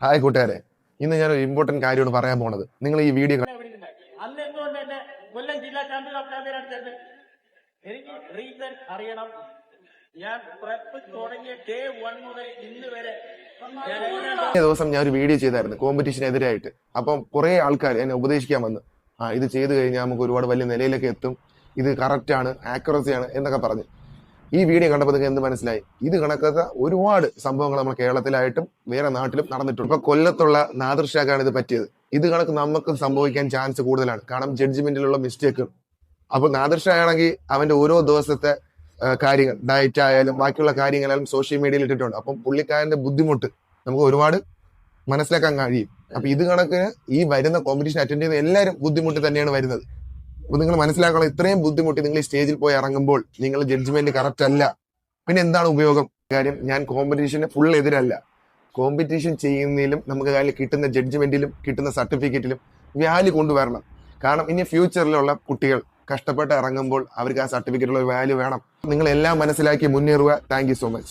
Hi കൂട്ടുകാരെ, ഇന്ന് ഞാനൊരു ഇമ്പോർട്ടന്റ് കാര്യമാണ് പറയാൻ പോണത്. നിങ്ങൾ ഈ വീഡിയോ അന്ന് എന്തുകൊണ്ട് എന്നെ കൊല്ലം ജില്ലാ ചാമ്പ്യൻ ഓഫ് ചാമ്പ്യൻ എടുത്തത്? എനിക്ക് റീസൺ അറിയണം. ഞാൻ പ്രപ്പ് തുടങ്ങിയ ഡേ 1 മുതൽ ഇന്ന് വരെ ദിവസം ഞാൻ ഒരു വീഡിയോ ചെയ്തായിരുന്നു കോമ്പറ്റീഷനെതിരായിട്ട്. അപ്പം കുറെ ആൾക്കാർ എന്നെ ഉപദേശിക്കാൻ വന്നു, ഇത് ചെയ്തു കഴിഞ്ഞാൽ നമുക്ക് ഒരുപാട് വലിയ നിലയിലൊക്കെ എത്തും, ഇത് കറക്റ്റ് ആണ്, ആക്യുറസി ആണ് എന്നൊക്കെ പറഞ്ഞു. ഈ വീഡിയോ കണ്ടപ്പോൾ നിങ്ങൾക്ക് എന്ത് മനസ്സിലായി? ഇത് കണക്കാത്ത ഒരുപാട് സംഭവങ്ങൾ നമ്മൾ കേരളത്തിലായിട്ടും വേറെ നാട്ടിലും നടന്നിട്ടുണ്ട്. ഇപ്പൊ കൊല്ലത്തുള്ള നാദിർ ഷാക്കാണ് ഇത് പറ്റിയത്. ഇത് കണക്ക് നമുക്ക് സംഭവിക്കാൻ ചാൻസ് കൂടുതലാണ്, കാരണം ജഡ്ജ്മെന്റിലുള്ള മിസ്റ്റേക്ക്. അപ്പൊ നാദിർ ഷാ ആണെങ്കിൽ അവന്റെ ഓരോ ദിവസത്തെ കാര്യങ്ങൾ, ഡയറ്റ് ആയാലും ബാക്കിയുള്ള കാര്യങ്ങളായാലും സോഷ്യൽ മീഡിയയിൽ ഇട്ടിട്ടുണ്ട്. അപ്പം പുള്ളിക്കാരന്റെ ബുദ്ധിമുട്ട് നമുക്ക് ഒരുപാട് മനസ്സിലാക്കാൻ കഴിയും. അപ്പൊ ഇത് കണക്കിന് ഈ വരുന്ന കോമ്പറ്റീഷൻ അറ്റൻഡ് ചെയ്യുന്ന എല്ലാവരും ബുദ്ധിമുട്ട് തന്നെയാണ് വരുന്നത്. അപ്പൊ നിങ്ങൾ മനസ്സിലാക്കണം, ഇത്രയും ബുദ്ധിമുട്ടി നിങ്ങൾ ഈ സ്റ്റേജിൽ പോയി ഇറങ്ങുമ്പോൾ നിങ്ങൾ ജഡ്ജ്മെന്റ് കറക്റ്റ് അല്ല, പിന്നെ എന്താണ് ഉപയോഗം? കാര്യം, ഞാൻ കോമ്പറ്റീഷന് ഫുൾ എതിരല്ല. കോമ്പറ്റീഷൻ ചെയ്യുന്നതിലും നമുക്ക് കാര്യം കിട്ടുന്ന ജഡ്ജ്മെന്റിലും കിട്ടുന്ന സർട്ടിഫിക്കറ്റിലും വാല്യൂ കൊണ്ടുവരണം. കാരണം ഇനി ഫ്യൂച്ചറിലുള്ള കുട്ടികൾ കഷ്ടപ്പെട്ട് ഇറങ്ങുമ്പോൾ അവർക്ക് ആ സർട്ടിഫിക്കറ്റിലുള്ള വാല്യൂ വേണം. നിങ്ങൾ എല്ലാം മനസ്സിലാക്കി മുന്നേറുക. Thank you so much.